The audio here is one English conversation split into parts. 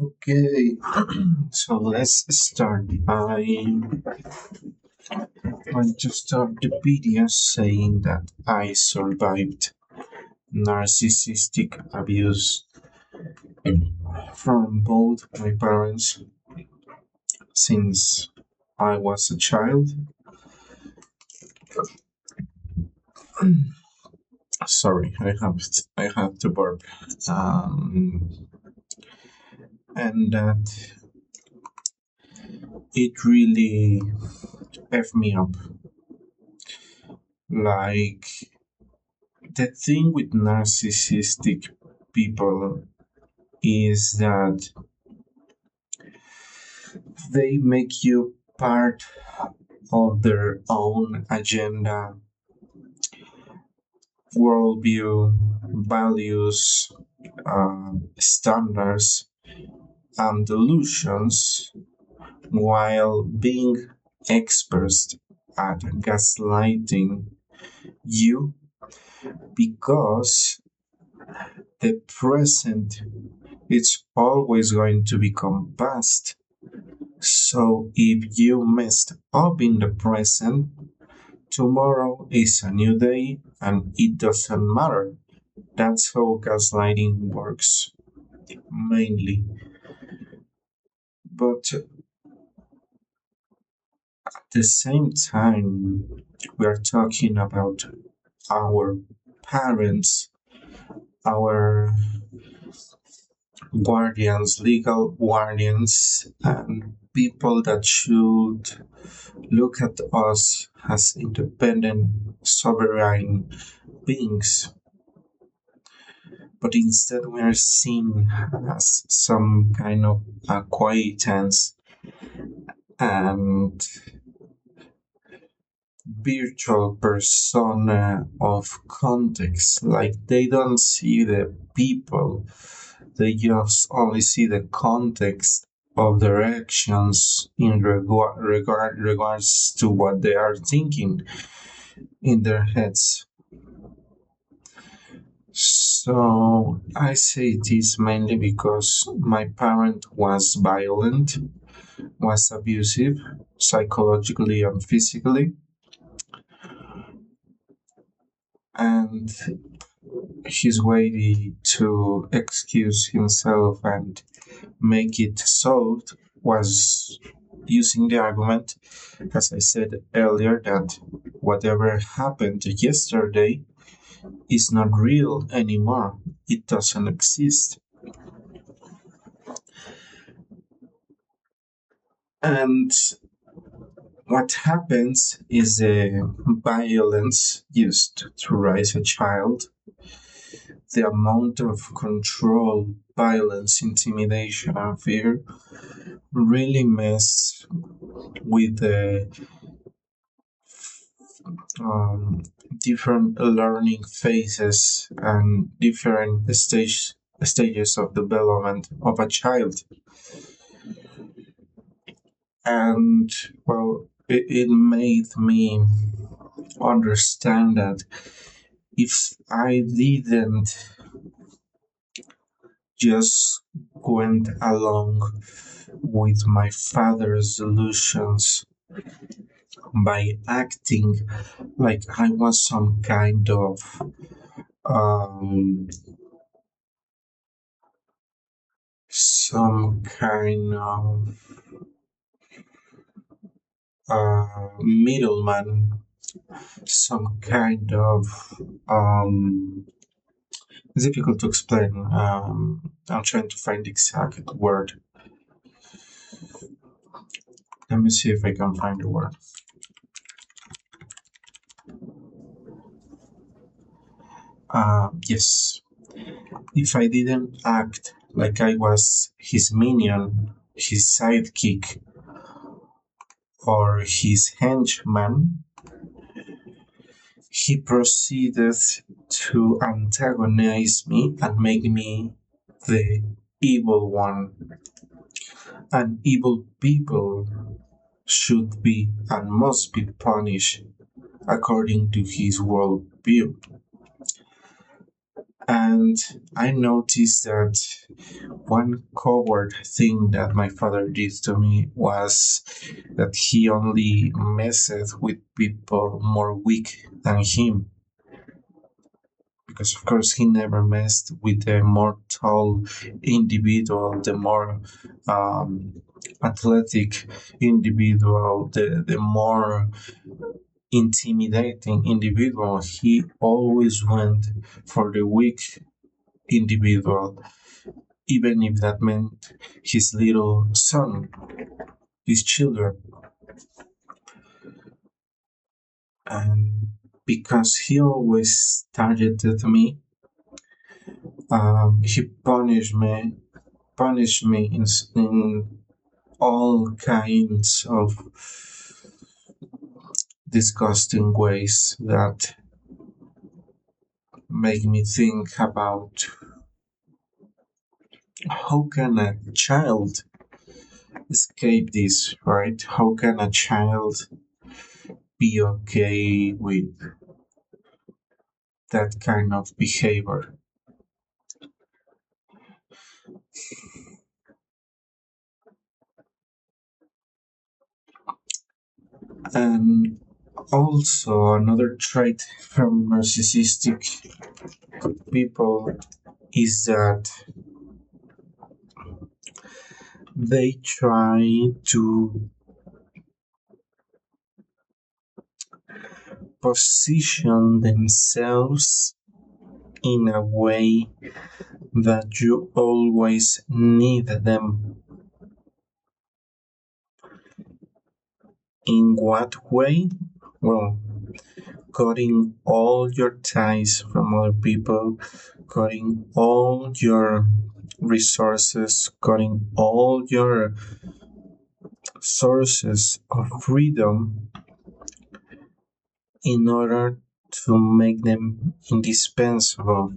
Okay, so let's start. I want to start the video saying that I survived narcissistic abuse from both my parents since I was a child. Sorry, I have to burp. And that it really f me up. Like the thing with narcissistic people is that they make you part of their own agenda, worldview, values, standards, and delusions while being experts at gaslighting you because the present is always going to become past. So if you messed up in the present, tomorrow is a new day and it doesn't matter. That's how gaslighting works, mainly. But at the same time, we are talking about our parents, our guardians, legal guardians, and people that should look at us as independent, sovereign beings. But instead, we are seen as some kind of acquaintance and virtual persona of context. Like they don't see the people, they just only see the context of their actions in regards to what they are thinking in their heads. So I say this mainly because my parent was violent, was abusive, psychologically and physically, and his way to excuse himself and make it solved was using the argument, as I said earlier, that whatever happened yesterday is not real anymore. It doesn't exist. And what happens is violence used to raise a child, the amount of control, violence, intimidation, and fear really mess with the um, different learning phases and different stages of development of a child. And well, it made me understand that if I didn't just went along with my father's delusions by acting like I was um, some kind of middleman, some kind of it's difficult to explain. I'm trying to find the exact word. Let me see if I can find the word. Yes. If I didn't act like I was his minion, his sidekick, or his henchman, he proceeded to antagonize me and make me the evil one. And evil people should be and must be punished according to his worldview. And I noticed that one coward thing that my father did to me was that he only messed with people more weak than him. Because, of course, he never messed with the more tall individual, the more athletic individual, the more intimidating individual. He always went for the weak individual, even if that meant his little son, his children. And because he always targeted me, he punished me in all kinds of disgusting ways that make me think about how can a child escape this, right? How can a child be okay with that kind of behavior? And also, another trait from narcissistic people is that they try to position themselves in a way that you always need them. In what way? Well, cutting all your ties from other people, cutting all your resources, cutting all your sources of freedom in order to make them indispensable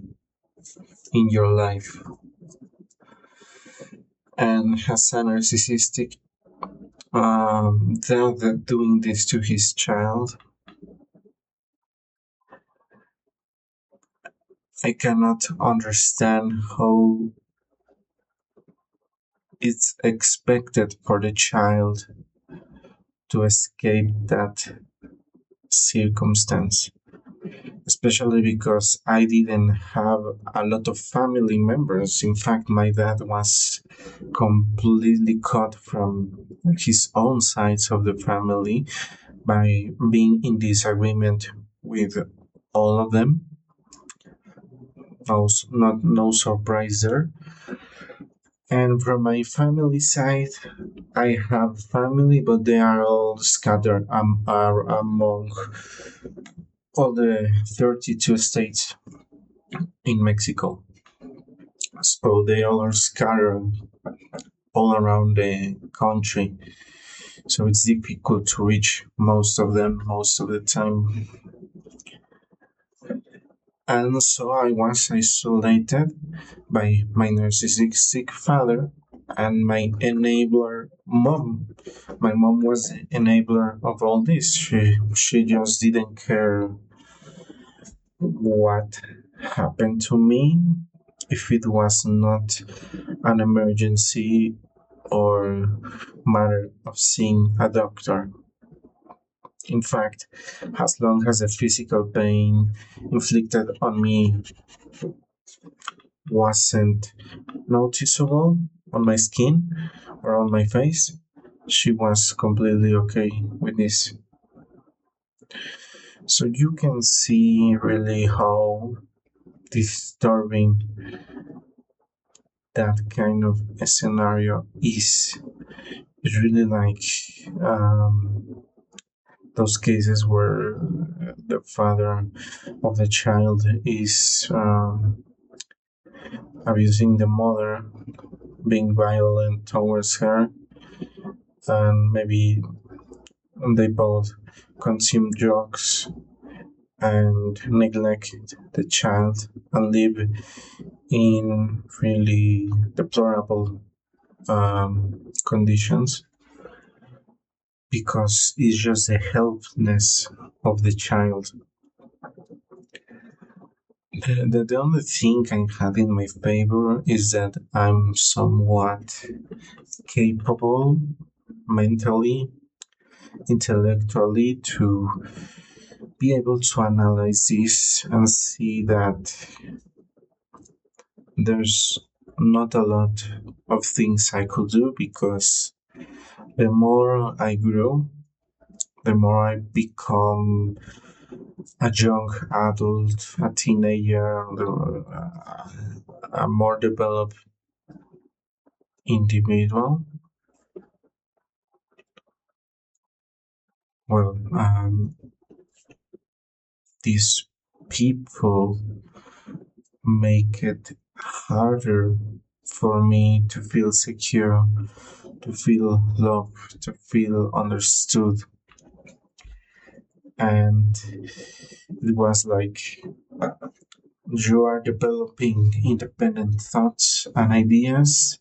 in your life. And as a narcissistic, that doing this to his child, I cannot understand how it's expected for the child to escape that circumstance, especially because I didn't have a lot of family members. In fact, my dad was completely cut from his own sides of the family by being in disagreement with all of them. No surprise there. And from my family side, I have family, but they are all scattered are among all the 32 states in Mexico. So they all are scattered all around the country. So it's difficult to reach most of them most of the time. And so I was isolated by my narcissistic father and my enabler mom. My mom was the enabler of all this. She just didn't care what happened to me if it was not an emergency or matter of seeing a doctor. In fact, as long as the physical pain inflicted on me wasn't noticeable on my skin or on my face, she was completely okay with this. So you can see really how disturbing that kind of a scenario is. It's really like those cases where the father of the child is abusing the mother, being violent towards her, and maybe they both consume drugs and neglect the child and live in really deplorable conditions because it's just the helplessness of the child. The only thing I have in my favor is that I'm somewhat capable mentally, intellectually to be able to analyze this and see that there's not a lot of things I could do because the more I grow, the more I become a young adult, a teenager, a more developed individual. Well, these people make it harder for me to feel secure, to feel loved, to feel understood. And it was like you are developing independent thoughts and ideas.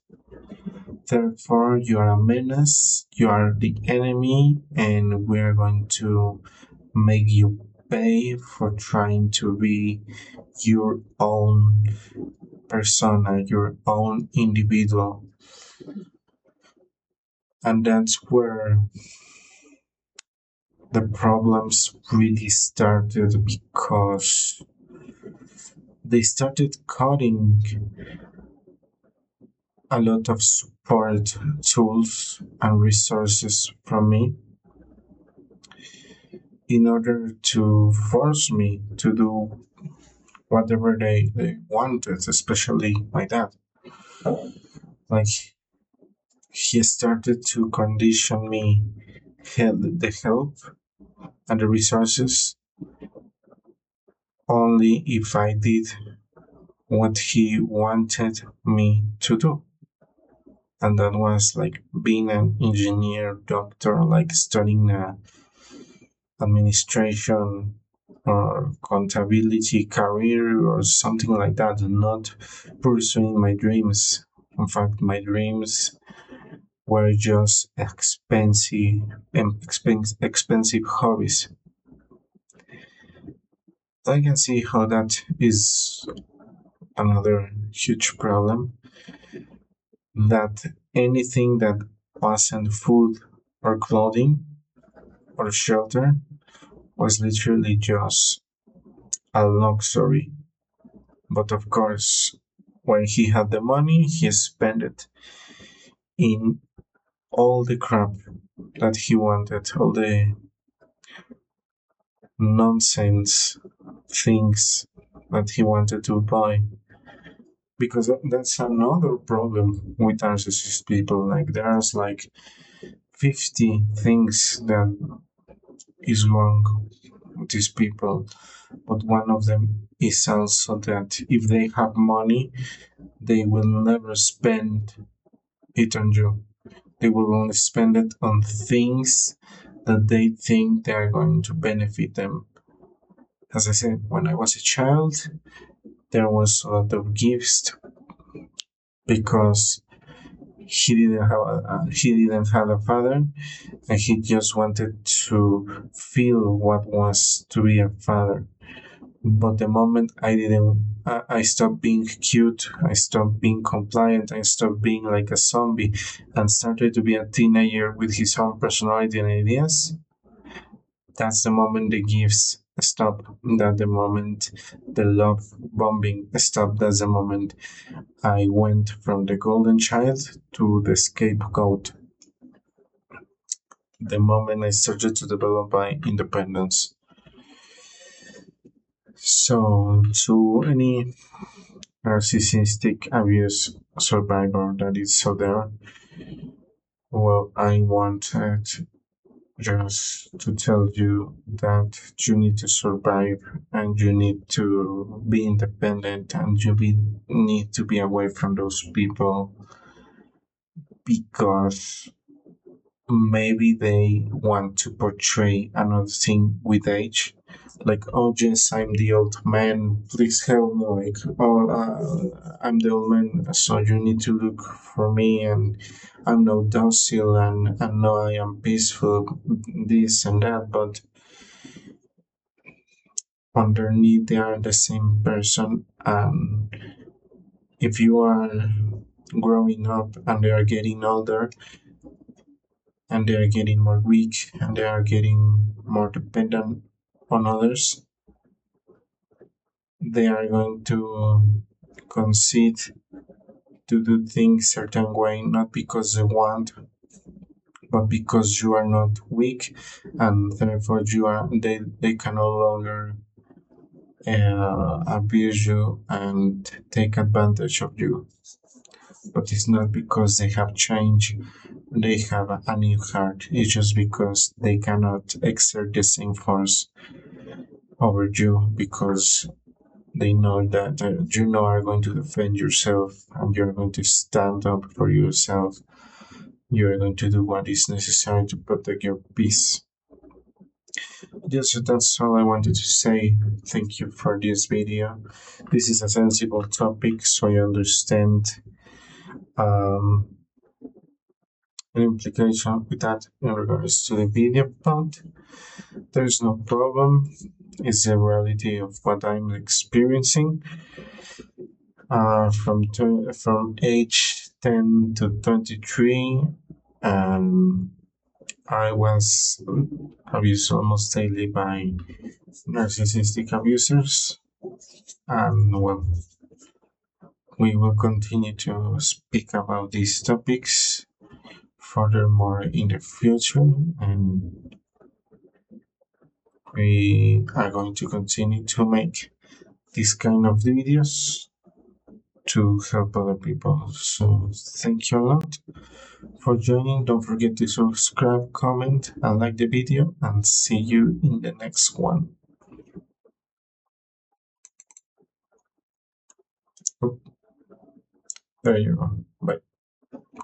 Therefore, you are a menace, you are the enemy, and we are going to make you pay for trying to be your own persona, your own individual. And that's where the problems really started because they started cutting a lot of support tools and resources from me in order to force me to do whatever they wanted, especially my dad. Like he started to condition me the help and the resources only if I did what he wanted me to do. And that was like being an engineer, doctor, like studying administration or accountability career or something like that, not pursuing my dreams. In fact, my dreams were just expensive hobbies. I can see how that is another huge problem. That anything that wasn't food or clothing or shelter was literally just a luxury. But of course, when he had the money, he spent it in all the crap that he wanted, all the nonsense things that he wanted to buy. Because that's another problem with narcissist people. Like, there's like 50 things that is wrong with these people. But one of them is also that if they have money, they will never spend it on you. They will only spend it on things that they think they are going to benefit them. As I said, when I was a child, there was a lot of gifts because he didn't have a father, and he just wanted to feel what was to be a father. But the moment I stopped being cute, I stopped being compliant, I stopped being like a zombie, and started to be a teenager with his own personality and ideas. That's the moment the gifts stop. That the moment the love bombing stopped. That's the moment I went from the golden child to the scapegoat. The moment I started to develop my independence. So, to any narcissistic abuse survivor that is out there, well, I wanted just to tell you that you need to survive and you need to be independent and need to be away from those people because maybe they want to portray another thing with age, like, oh yes, I'm the old man, please help me, like, oh, I'm the old man, so you need to look for me, and I'm no docile, and no, I am peaceful, this and that. But underneath they are the same person. And if you are growing up and they are getting older and they are getting more weak and they are getting more dependent on others, they are going to concede to do things certain way, not because they want, but because you are not weak, and therefore they can no longer abuse you and take advantage of you. But it's not because they have changed, they have a new heart. It's just because they cannot exert the same force over you because they know that you know are going to defend yourself and you're going to stand up for yourself. You're going to do what is necessary to protect your peace. Yes, that's all I wanted to say. Thank you for this video. This is a sensible topic, so I understand um, an implication with that in regards to the video, but there's no problem. It's the reality of what I'm experiencing. From age 10 to 23, um, I was abused almost daily by narcissistic abusers, and well, we will continue to speak about these topics furthermore in the future, and we are going to continue to make this kind of videos to help other people. So, thank you a lot for joining. Don't forget to subscribe, comment, and like the video, and see you in the next one. Oh, there you go.